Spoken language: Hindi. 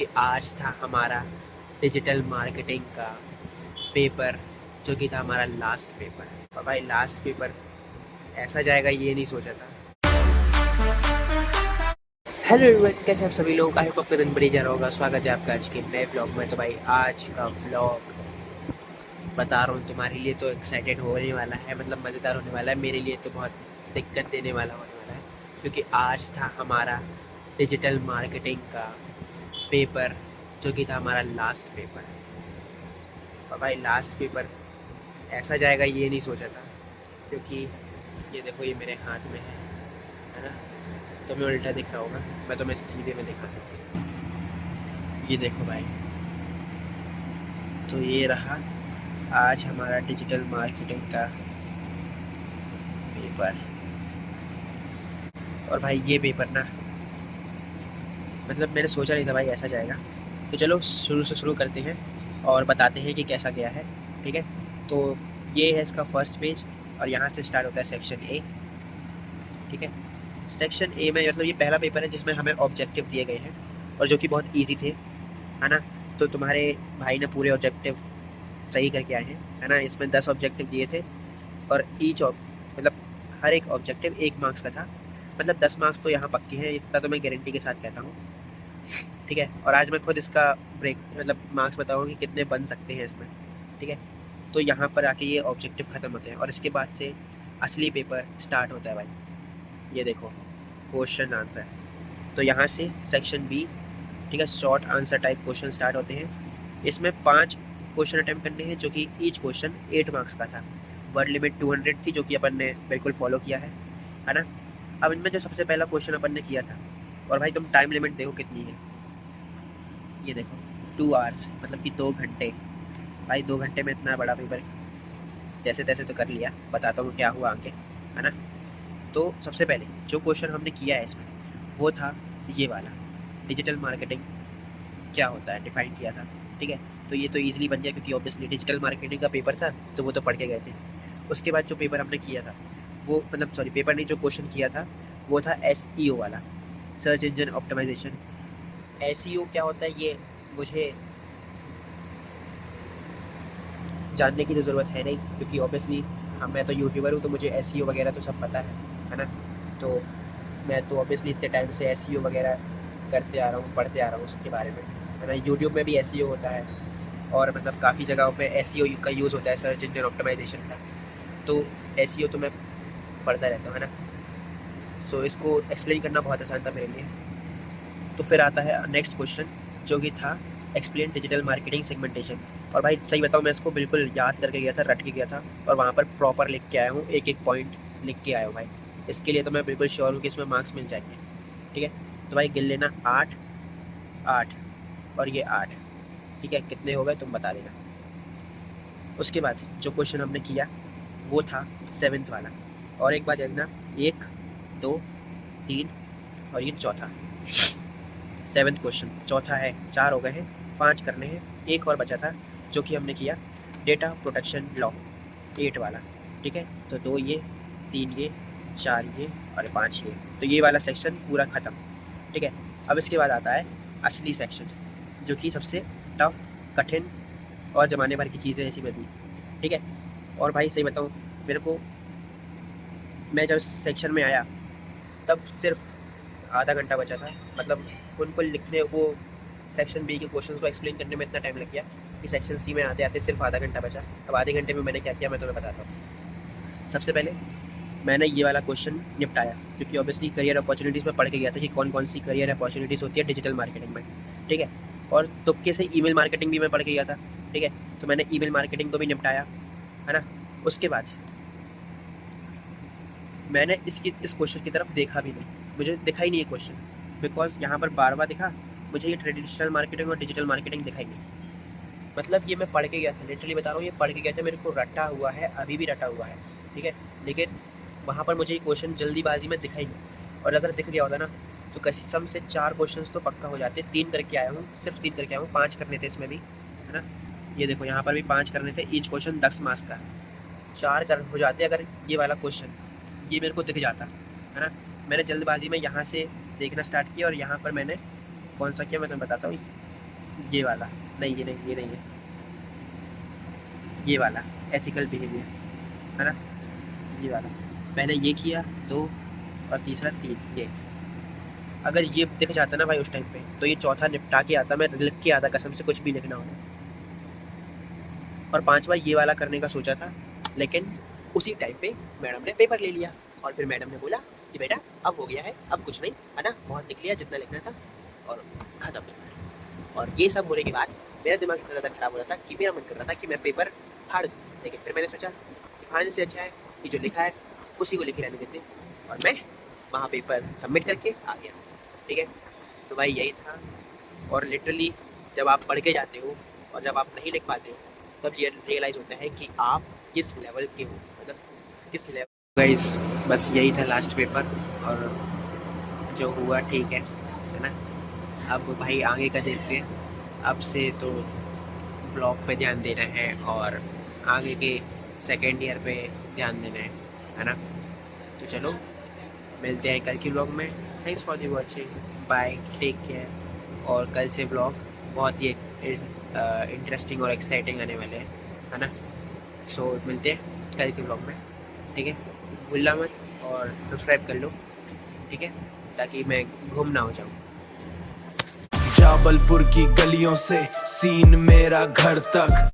क्योंकि आज था हमारा डिजिटल मार्केटिंग का पेपर, जो कि था हमारा लास्ट पेपर। और भाई लास्ट पेपर ऐसा जाएगा ये नहीं सोचा था। हेलो एवरीवन, कैसे आप सभी लोग? आई होप आपका दिन बढ़िया जा रहा होगा। स्वागत है आपका आज के नए ब्लॉग में। तो भाई आज का ब्लॉग बता रहा हूँ तुम्हारे लिए तो एक्साइटेड होने वाला है, मतलब मज़ेदार होने वाला है। मेरे लिए तो बहुत दिक्कत देने वाला होने वाला है, क्योंकि आज था हमारा डिजिटल मार्केटिंग का पेपर, जो कि था हमारा लास्ट पेपर। और भाई लास्ट पेपर ऐसा जाएगा ये नहीं सोचा था, क्योंकि ये देखो ये मेरे हाथ में है ना। तुम्हें उल्टा दिख रहा होगा, मैं तुम्हें सीधे में दिखा दूँ। ये देखो भाई, तो ये रहा आज हमारा डिजिटल मार्केटिंग का पेपर। और भाई ये पेपर ना, मतलब मैंने सोचा नहीं था भाई ऐसा जाएगा। तो चलो शुरू से शुरू करते हैं और बताते हैं कि कैसा गया है। ठीक है, तो ये है इसका फर्स्ट पेज और यहाँ से स्टार्ट होता है सेक्शन ए। ठीक है, सेक्शन ए में मतलब ये पहला पेपर है जिसमें हमें ऑब्जेक्टिव दिए गए हैं और जो कि बहुत इजी थे, है ना। तो तुम्हारे भाई ने पूरे ऑब्जेक्टिव सही करके आए हैं, है ना। इसमें 10 ऑब्जेक्टिव दिए थे और ईच मतलब हर एक ऑब्जेक्टिव 1 मार्क्स का था। मतलब 10 मार्क्स तो यहाँ पक्के हैं, इतना तो मैं गारंटी के साथ कहता हूँ। ठीक है, और आज मैं खुद इसका ब्रेक मतलब मार्क्स बताऊँगा कि कितने बन सकते हैं इसमें। ठीक है, तो यहाँ पर आके ये ऑब्जेक्टिव ख़त्म होते हैं और इसके बाद से असली पेपर स्टार्ट होता है भाई। ये देखो क्वेश्चन आंसर। तो यहाँ से सेक्शन बी, ठीक है, short answer type question start होते हैं। इसमें 5 क्वेश्चन अटैम्प्ट करने हैं, जो कि ईच क्वेश्चन 8 मार्क्स का था। वर्ड लिमिट 200 थी, जो कि अपन ने बिल्कुल फॉलो किया है ना। अब इनमें जो सबसे पहला क्वेश्चन अपन ने किया था, और भाई तुम टाइम लिमिट देखो कितनी है। ये देखो 2 आवर्स, मतलब कि 2 घंटे। भाई 2 घंटे में इतना बड़ा पेपर जैसे तैसे तो कर लिया। बताता हूँ क्या हुआ आगे, है ना। तो सबसे पहले जो क्वेश्चन हमने किया है इसमें, वो था ये वाला, डिजिटल मार्केटिंग क्या होता है डिफाइन किया था। ठीक है, तो ये तो ईजिली बन गया क्योंकि ऑब्वियसली डिजिटल मार्केटिंग का पेपर था, तो वो तो पढ़ के गए थे। उसके बाद जो पेपर हमने किया था वो, मतलब सॉरी पेपर नहीं, जो क्वेश्चन किया था वो था SEO वाला, सर्च इंजन ऑप्टिमाइजेशन। SEO क्या होता है ये मुझे जानने की तो ज़रूरत है नहीं, क्योंकि ऑब्वियसली हम मैं तो यूट्यूबर हूँ, तो मुझे SEO वगैरह तो सब पता है ना। तो मैं तो ऑब्वियसली इतने टाइम से SEO वगैरह करते आ रहा हूँ, पढ़ते आ रहा हूँ उसके बारे में, है ना। यूट्यूब में भी SEO होता है और मतलब काफ़ी जगहों पे SEO का यूज़ होता है, सर्च इंजन ऑप्टिमाइजेशन का। तो SEO तो मैं पढ़ता रहता हूँ, है ना। सो इसको एक्सप्लेन करना बहुत आसान था मेरे लिए। तो फिर आता है नेक्स्ट क्वेश्चन, जो कि था एक्सप्लेन डिजिटल मार्केटिंग सेगमेंटेशन। और भाई सही बताऊँ, मैं इसको बिल्कुल याद करके गया था, रट के गया था और वहाँ पर प्रॉपर लिख के आया हूँ, एक एक पॉइंट लिख के आया हूँ भाई। इसके लिए तो मैं बिल्कुल श्योर हूँ कि इसमें मार्क्स मिल जाएंगे। ठीक है, तो भाई गिन लेना 8 8 और ये 8। ठीक है, कितने हो गए तुम बता देना। उसके बाद जो क्वेश्चन हमने किया वो था 7th वाला। और एक बात देखना, 1 2 3 और ये चौथा। 7th क्वेश्चन, चौथा है, 4 हो गए हैं, 5 करने हैं। एक और बचा था जो कि हमने किया डेटा प्रोटेक्शन लॉ, 8 वाला। ठीक है, तो 2 ये, 3 ये, 4 ये और 5 ये। तो ये वाला सेक्शन पूरा ख़त्म। ठीक है, अब इसके बाद आता है असली सेक्शन, जो कि सबसे टफ, कठिन और ज़माने भर की चीज़ें ऐसी में दी। ठीक है, और भाई सही बताऊँ, मेरे को मैं जब सेक्शन में आया तब सिर्फ आधा घंटा बचा था। मतलब उनको लिखने, वो सेक्शन बी के क्वेश्चंस को एक्सप्लेन करने में इतना टाइम लग गया कि सेक्शन सी में आते आते सिर्फ आधा घंटा बचा। अब आधे घंटे में मैंने क्या किया मैं तुम्हें बताता हूँ। सबसे पहले मैंने ये वाला क्वेश्चन निपटाया, क्योंकि ऑब्वियसली करियर अपॉर्चुनिटीज़ में पढ़ के गया था कि कौन कौन सी करियर अपॉर्चुनिटीज़ होती है डिजिटल मार्केटिंग में। ठीक है, और तुक्के से ईमेल मार्केटिंग भी मैं पढ़ के गया था। ठीक है, तो मैंने ईमेल मार्केटिंग को भी निपटाया, है ना। उसके बाद मैंने इस क्वेश्चन की तरफ देखा भी नहीं, मुझे दिखा ही नहीं ये क्वेश्चन, बिकॉज यहाँ पर बार बार दिखा मुझे ये ट्रेडिशनल मार्केटिंग और डिजिटल मार्केटिंग दिखाई नहीं। मतलब ये मैं पढ़ के गया था, लिटरली बता रहा हूँ, ये पढ़ के गया था, मेरे को रटा हुआ है, अभी भी रटा हुआ है। ठीक है, लेकिन वहाँ पर मुझे ये क्वेश्चन जल्दीबाजी में दिखा ही नहीं। और अगर दिख गया होता ना तो कसम से 4 क्वेश्चन तो पक्का हो जाते। 3 करके आया हूँ, सिर्फ 3 करके आया हूँ, 5 करने थे इसमें भी, है ना। ये देखो यहाँ पर भी 5 करने थे, ईच क्वेश्चन 10 मार्क्स का। 4 कर हो जाते अगर ये वाला क्वेश्चन ये मेरे को दिख जाता, है ना। मैंने जल्दबाजी में यहाँ से देखना स्टार्ट किया और यहाँ पर मैंने कौन सा किया मैं तुम्हें बताता हूँ। ये वाला, नहीं ये नहीं, ये नहीं है, ये वाला एथिकल बिहेवियर, है ना, ये वाला। मैंने ये किया 2 और तीसरा 3, ये। अगर ये दिख जाता ना भाई उस टाइम पे, तो ये चौथा निपटा के आता, मैं लिख के आता कसम से, कुछ भी लिखना होता। और 5वां ये वाला करने का सोचा था, लेकिन उसी टाइम पे मैडम ने पेपर ले लिया, और फिर मैडम ने बोला कि बेटा अब हो गया है, अब कुछ नहीं, है ना, बहुत लिख लिया जितना लिखना था, और ख़त्म पेपर। और ये सब होने के बाद मेरा दिमाग इतना ज़्यादा ख़राब हो रहा था कि मेरा मन कर रहा था कि मैं पेपर फाड़ दूँ, लेकिन फिर मैंने सोचा कि फाड़ने से अच्छा है कि जो लिखा है उसी को लिखे रहने देते हैं, और मैं वहाँ पेपर सबमिट करके आ गया। ठीक है, सो भाई यही था। और लिटरली जब आप पढ़ के जाते हो और जब आप नहीं लिख पाते हो, तब ये रियलाइज़ होता है कि आप किस लेवल के हो, मतलब किस लेवल। गाइस बस यही था लास्ट पेपर, और जो हुआ ठीक है ना। अब भाई आगे का देखते हैं, अब से तो व्लॉग पे ध्यान देना है, और आगे के सेकेंड ईयर पे ध्यान देना है ना। तो चलो मिलते हैं कल की व्लॉग में। Thanks for the watching, bye, take care. और कल से व्लॉग बहुत ही इंटरेस्टिंग और एक्साइटिंग आने वाले हैं, है ना। सो मिलते हैं कल के व्लॉग में, ठीक है। भूलना मत, और सब्सक्राइब कर लो, ठीक है, ताकि मैं गुम ना हो जाऊँ। जाबलपुर की गलियों से सीन मेरा घर तक।